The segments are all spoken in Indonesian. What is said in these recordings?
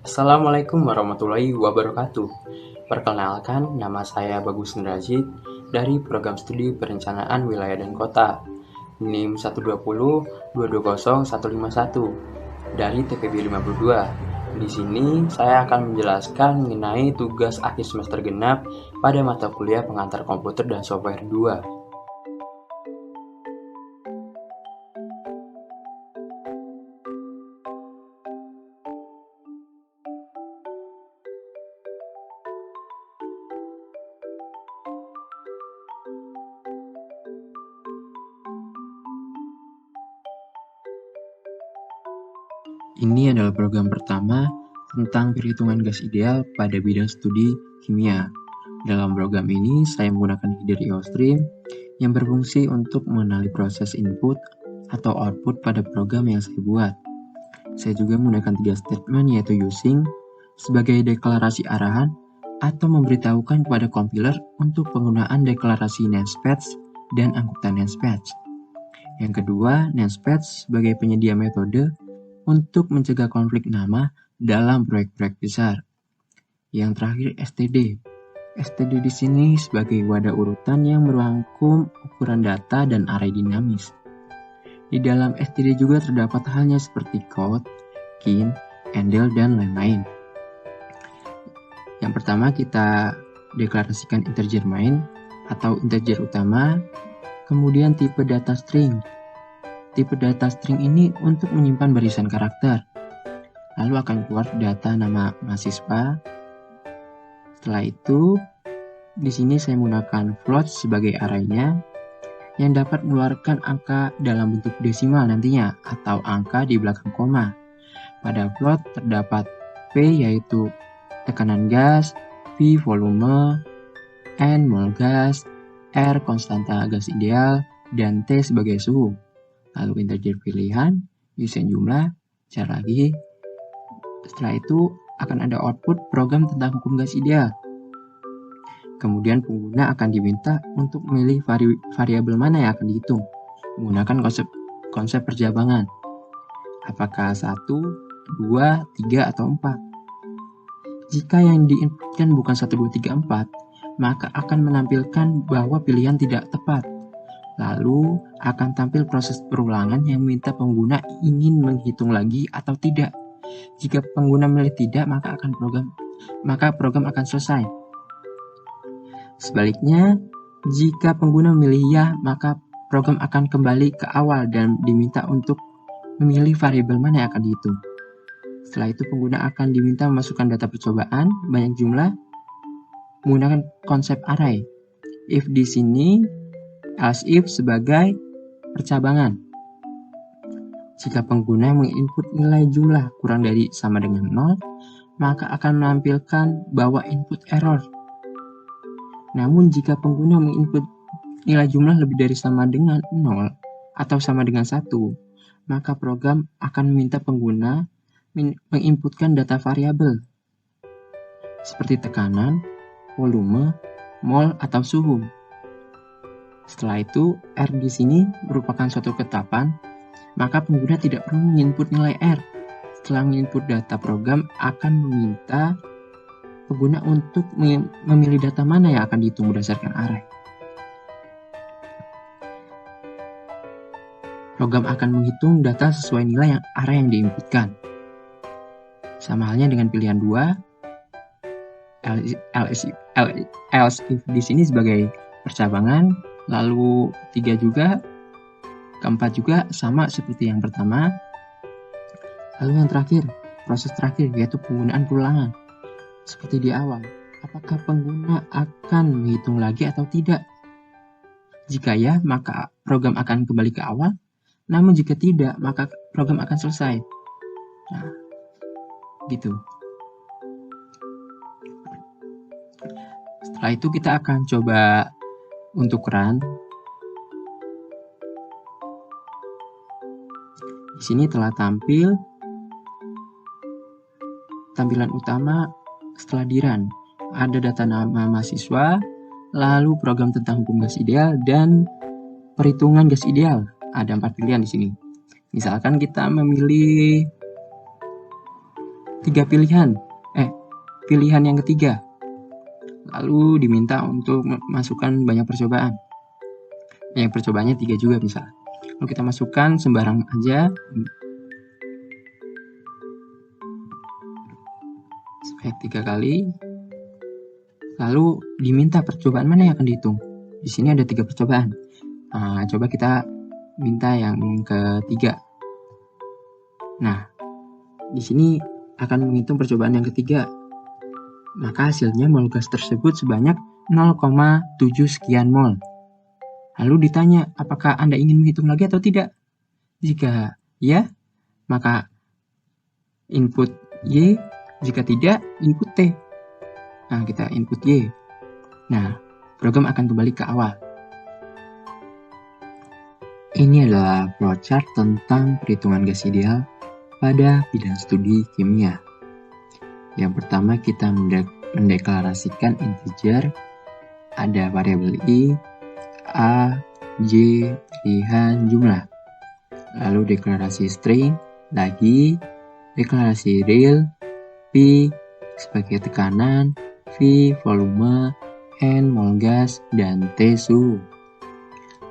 Assalamualaikum warahmatullahi wabarakatuh. Perkenalkan, nama saya Bagus Ndrajid dari Program Studi Perencanaan Wilayah dan Kota, NIM 120220151 dari TPB 52. Di sini saya akan menjelaskan mengenai tugas akhir semester genap pada mata kuliah pengantar komputer dan software 2. Ini adalah program pertama tentang perhitungan gas ideal pada bidang studi kimia. Dalam program ini, saya menggunakan header IOStream yang berfungsi untuk mengenali proses input atau output pada program yang saya buat. Saya juga menggunakan 3 statement yaitu using sebagai deklarasi arahan atau memberitahukan kepada compiler untuk penggunaan deklarasi namespace dan angkutan namespace. Yang kedua, namespace sebagai penyedia metode untuk mencegah konflik nama dalam proyek-proyek besar. Yang terakhir, STD. STD di sini sebagai wadah urutan yang merangkum ukuran data dan array dinamis. Di dalam STD juga terdapat halnya seperti count, kin, handle, dan lain-lain. Yang pertama kita deklarasikan integer main atau integer utama, kemudian tipe data string. Tipe data string ini untuk menyimpan barisan karakter. Lalu akan keluar data nama mahasiswa. Setelah itu, di sini saya menggunakan float sebagai arraynya yang dapat mengeluarkan angka dalam bentuk desimal nantinya atau angka di belakang koma. Pada float terdapat P yaitu tekanan gas, V volume, N mol gas, R konstanta gas ideal, dan T sebagai suhu. Lalu integer pilihan, using jumlah, cari lagi. Setelah itu akan ada output program tentang hukum gas ideal. Kemudian pengguna akan diminta untuk memilih variabel mana yang akan dihitung menggunakan konsep perjabangan. Apakah 1, 2, 3, atau 4. Jika yang diinputkan bukan 1, 2, 3, 4, maka akan menampilkan bahwa pilihan tidak tepat. Lalu akan tampil proses perulangan yang meminta pengguna ingin menghitung lagi atau tidak. Jika pengguna memilih tidak, maka program akan selesai. Sebaliknya, jika pengguna memilih ya, maka program akan kembali ke awal dan diminta untuk memilih variabel mana yang akan dihitung. Setelah itu pengguna akan diminta memasukkan data percobaan banyak jumlah menggunakan konsep array. If di sini else if sebagai percabangan. Jika pengguna menginput nilai jumlah kurang dari sama dengan 0, maka akan menampilkan bahwa input error. Namun jika pengguna menginput nilai jumlah lebih dari sama dengan 0 atau sama dengan 1, maka program akan meminta pengguna menginputkan data variabel seperti tekanan, volume, mol, atau suhu. Setelah itu, R di sini merupakan suatu ketetapan, maka pengguna tidak perlu menginput nilai R. Setelah menginput data, program akan meminta pengguna untuk memilih data mana yang akan dihitung berdasarkan array. Program akan menghitung data sesuai nilai array yang diinputkan. Sama halnya dengan pilihan 2, else if di sini sebagai percabangan, lalu 3 juga, keempat juga sama seperti yang pertama. Lalu yang terakhir, proses terakhir yaitu penggunaan perulangan. Seperti di awal, apakah pengguna akan menghitung lagi atau tidak? Jika ya, maka program akan kembali ke awal. Namun jika tidak, maka program akan selesai. Nah, gitu. Setelah itu kita akan coba untuk run. Di sini telah tampil tampilan utama setelah di run. Ada data nama mahasiswa, lalu program tentang hukum gas ideal, dan perhitungan gas ideal. Ada 4 pilihan di sini. Misalkan kita memilih pilihan yang ketiga. Lalu diminta untuk masukkan banyak percobaan. Yang percobaannya 3 juga bisa. Lalu kita masukkan sembarang aja. Sebanyak 3 kali. Lalu diminta percobaan mana yang akan dihitung. Di sini ada 3 percobaan. Coba kita minta yang ketiga. Nah, di sini akan menghitung percobaan yang ketiga. Maka hasilnya mol gas tersebut sebanyak 0,7 sekian mol. Lalu ditanya, apakah Anda ingin menghitung lagi atau tidak? Jika ya, maka input Y. Jika tidak, input T. Nah, kita input Y. Nah, program akan kembali ke awal. Ini adalah flowchart tentang perhitungan gas ideal pada bidang studi kimia. Yang pertama kita mendeklarasikan integer, ada variabel I, A, J, pilihan jumlah. Lalu deklarasi string, lagi deklarasi real, P sebagai tekanan, V volume, N mol gas, dan T suhu.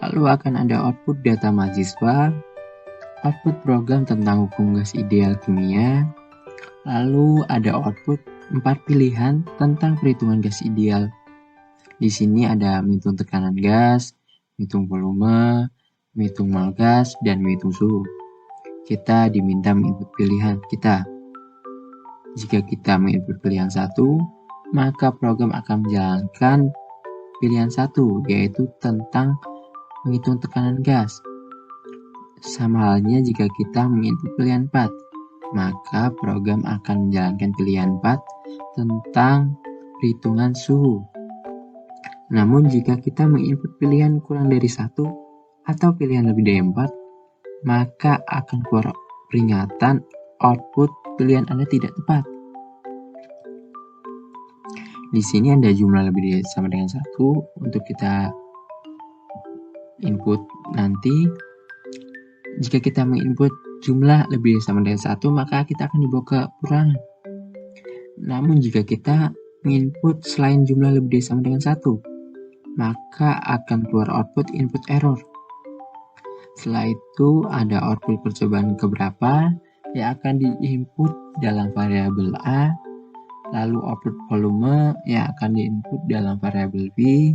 Lalu akan ada output data mahasiswa, output program tentang hukum gas ideal kimia, lalu ada output 4 pilihan tentang perhitungan gas ideal. Di sini ada menghitung tekanan gas, menghitung volume, menghitung mol gas, dan menghitung suhu. Kita diminta menginput pilihan kita. Jika kita menginput pilihan 1, maka program akan menjalankan pilihan 1, yaitu tentang menghitung tekanan gas. Sama halnya jika kita menginput pilihan 4, maka program akan menjalankan pilihan 4 tentang perhitungan suhu. Namun jika kita menginput pilihan kurang dari 1 atau pilihan lebih dari 4, maka akan keluar peringatan output pilihan Anda tidak tepat. Di sini ada jumlah lebih dari sama dengan 1 untuk kita input nanti. Jika kita menginput jumlah lebih dari sama dengan 1, maka kita akan dibawa ke kurangan. Namun jika kita menginput selain jumlah lebih dari sama dengan 1, maka akan keluar output input error. Setelah itu ada output percobaan keberapa yang akan diinput dalam variabel A, lalu output volume yang akan diinput dalam variabel B,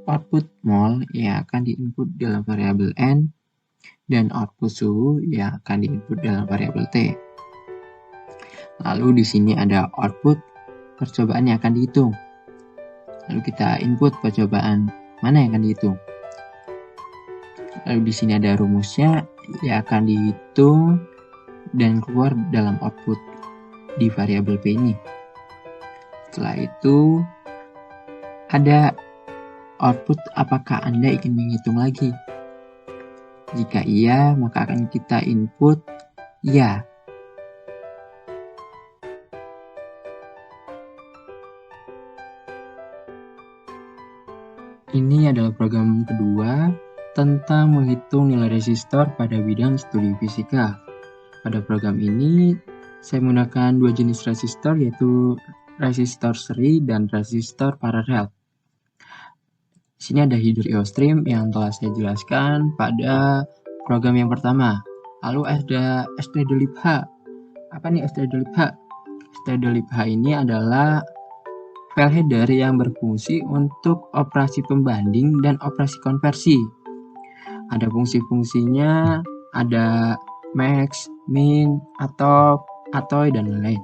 output mol yang akan diinput dalam variabel N, dan output suhu yang akan diinput dalam variabel T. Lalu di sini ada output percobaan yang akan dihitung. Lalu kita input percobaan mana yang akan dihitung. Lalu di sini ada rumusnya yang akan dihitung dan keluar dalam output di variabel P ini. Setelah itu ada output apakah Anda ingin menghitung lagi. Jika iya, maka akan kita input ya. Ini adalah program kedua tentang menghitung nilai resistor pada bidang studi fisika. Pada program ini, saya menggunakan 2 jenis resistor, yaitu resistor seri dan resistor paralel. Di sini ada HidroIOStream yang telah saya jelaskan pada program yang pertama. Lalu ada stdlibh. Apa nih stdlibh? Stdlibh ini adalah file header yang berfungsi untuk operasi pembanding dan operasi konversi. Ada fungsi-fungsinya, ada max, min, atoy, dan lain-lain.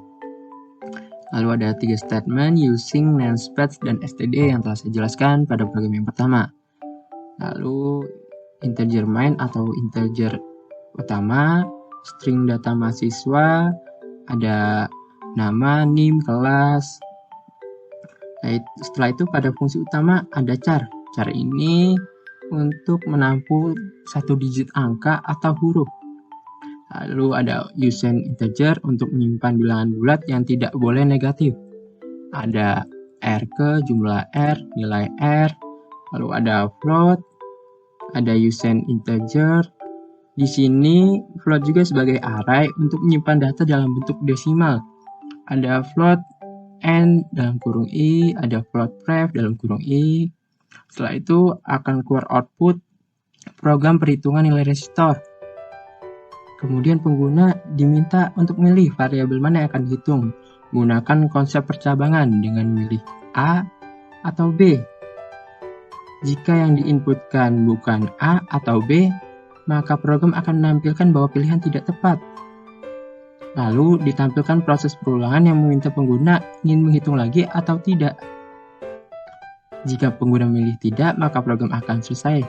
Lalu ada 3 statement using, namespace, dan std yang telah saya jelaskan pada program yang pertama. Lalu integer main atau integer utama, string data mahasiswa, ada nama, NIM, kelas. Setelah itu pada fungsi utama ada char. Char ini untuk menampung 1 digit angka atau huruf. Lalu ada useIn integer untuk menyimpan bilangan bulat yang tidak boleh negatif. Ada rke, jumlah r, nilai r. Lalu ada float, ada useIn integer, Di sini float juga sebagai array untuk menyimpan data dalam bentuk desimal. Ada float n dalam kurung i, ada float ref dalam kurung i. Setelah itu akan keluar output program perhitungan nilai resistor. Kemudian pengguna diminta untuk memilih variabel mana yang akan dihitung. Gunakan konsep percabangan dengan memilih A atau B. Jika yang diinputkan bukan A atau B, maka program akan menampilkan bahwa pilihan tidak tepat. Lalu ditampilkan proses perulangan yang meminta pengguna ingin menghitung lagi atau tidak. Jika pengguna memilih tidak, maka program akan selesai.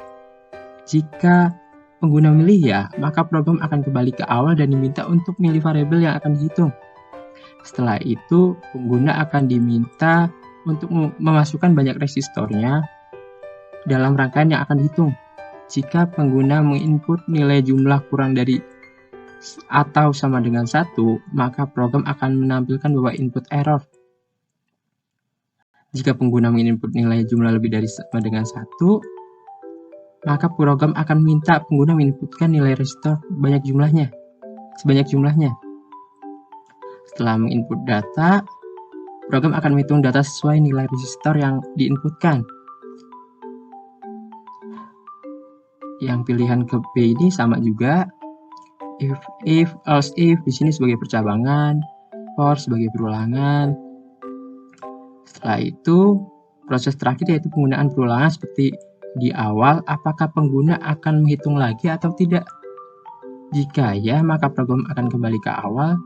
Jika pengguna memilih ya, maka program akan kembali ke awal dan diminta untuk memilih variabel yang akan dihitung. Setelah itu, pengguna akan diminta untuk memasukkan banyak resistornya dalam rangkaian yang akan dihitung. Jika pengguna menginput nilai jumlah kurang dari atau sama dengan 1, maka program akan menampilkan bahwa input error. Jika pengguna menginput nilai jumlah lebih dari sama dengan 1, maka program akan minta pengguna menginputkan nilai resistor sebanyak jumlahnya. Setelah menginput data, program akan menghitung data sesuai nilai resistor yang diinputkan. Yang pilihan ke B ini sama juga. If, else if, di sini sebagai percabangan, for sebagai perulangan. Setelah itu, proses terakhir yaitu penggunaan perulangan seperti di awal, apakah pengguna akan menghitung lagi atau tidak. Jika ya, maka program akan kembali ke awal.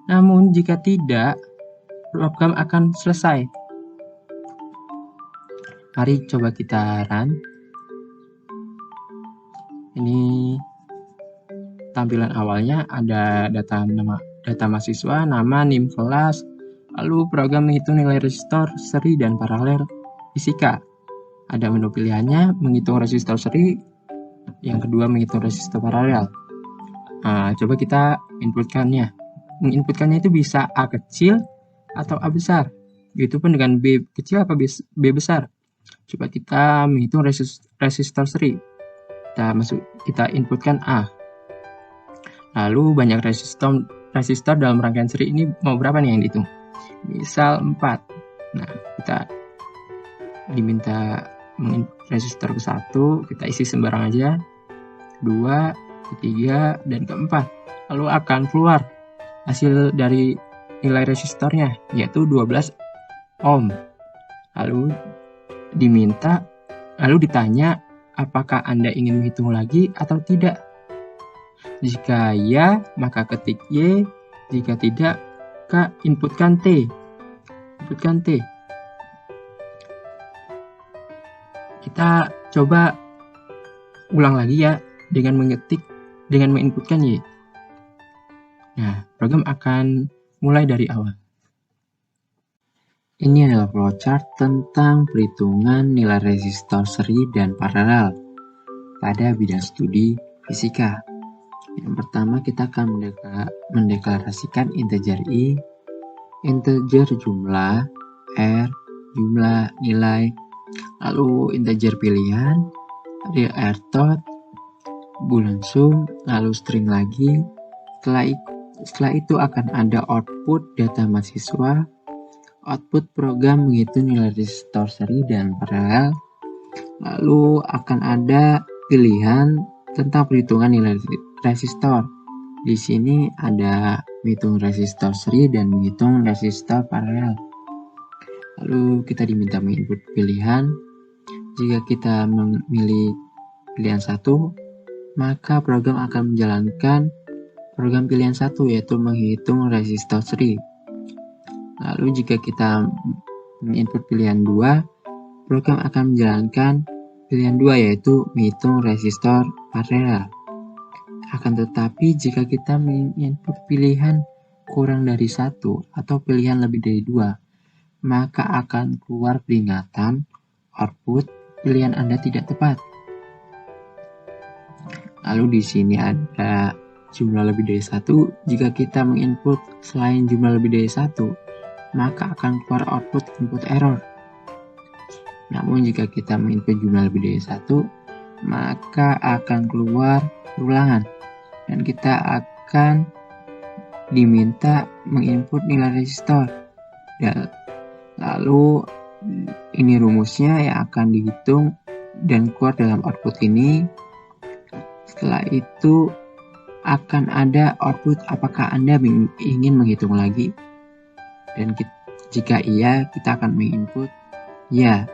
Namun jika tidak, program akan selesai. Mari coba kita run. Ini tampilan awalnya ada data mahasiswa, nama, NIM kelas, lalu program menghitung nilai resistor, seri, dan paralel fisika. Ada menu pilihannya, menghitung resistor seri, yang kedua menghitung resistor paralel. Coba kita inputkannya. Menginputkannya itu bisa A kecil atau A besar. Begitupun dengan B kecil atau B besar. Coba kita menghitung resistor seri. Kita inputkan A. Lalu banyak resistor dalam rangkaian seri ini mau berapa nih yang dihitung? Misal 4. Nah, kita diminta resistor ke 1, kita isi sembarang aja. 2, ketiga, dan keempat. Lalu akan keluar hasil dari nilai resistornya, yaitu 12 ohm. Lalu ditanya apakah Anda ingin menghitung lagi atau tidak. Jika ya, maka ketik Y. Jika tidak, inputkan T. Kita coba ulang lagi ya dengan menginputkan Y. Nah, program akan mulai dari awal. Ini adalah flowchart tentang perhitungan nilai resistor seri dan paralel pada bidang studi fisika. Yang pertama kita akan mendeklarasikan integer i, integer jumlah, r, jumlah nilai, lalu integer pilihan, real r-tot, boolean sum, lalu string lagi. Setelah itu akan ada output data mahasiswa, output program menghitung nilai resistor seri dan paralel, lalu akan ada pilihan tentang perhitungan nilai resistor. Di sini ada menghitung resistor seri dan menghitung resistor paralel. Lalu kita diminta menginput pilihan. Jika kita memilih pilihan 1, maka program akan menjalankan program pilihan 1, yaitu menghitung resistor seri. Lalu jika kita menginput pilihan 2, program akan menjalankan pilihan 2, yaitu menghitung resistor paralel. Akan tetapi jika kita menginput pilihan kurang dari 1 atau pilihan lebih dari 2, maka akan keluar peringatan output pilihan Anda tidak tepat. Lalu di sini ada jumlah lebih dari 1. Jika kita menginput selain jumlah lebih dari 1, maka akan keluar output input error. Namun jika kita menginput jumlah lebih dari 1, maka akan keluar ulangan dan kita akan diminta menginput nilai resistor. Dan lalu ini rumusnya yang akan dihitung dan keluar dalam output ini. Setelah itu akan ada output apakah Anda ingin menghitung lagi. Dan jika iya, kita akan menginput ya.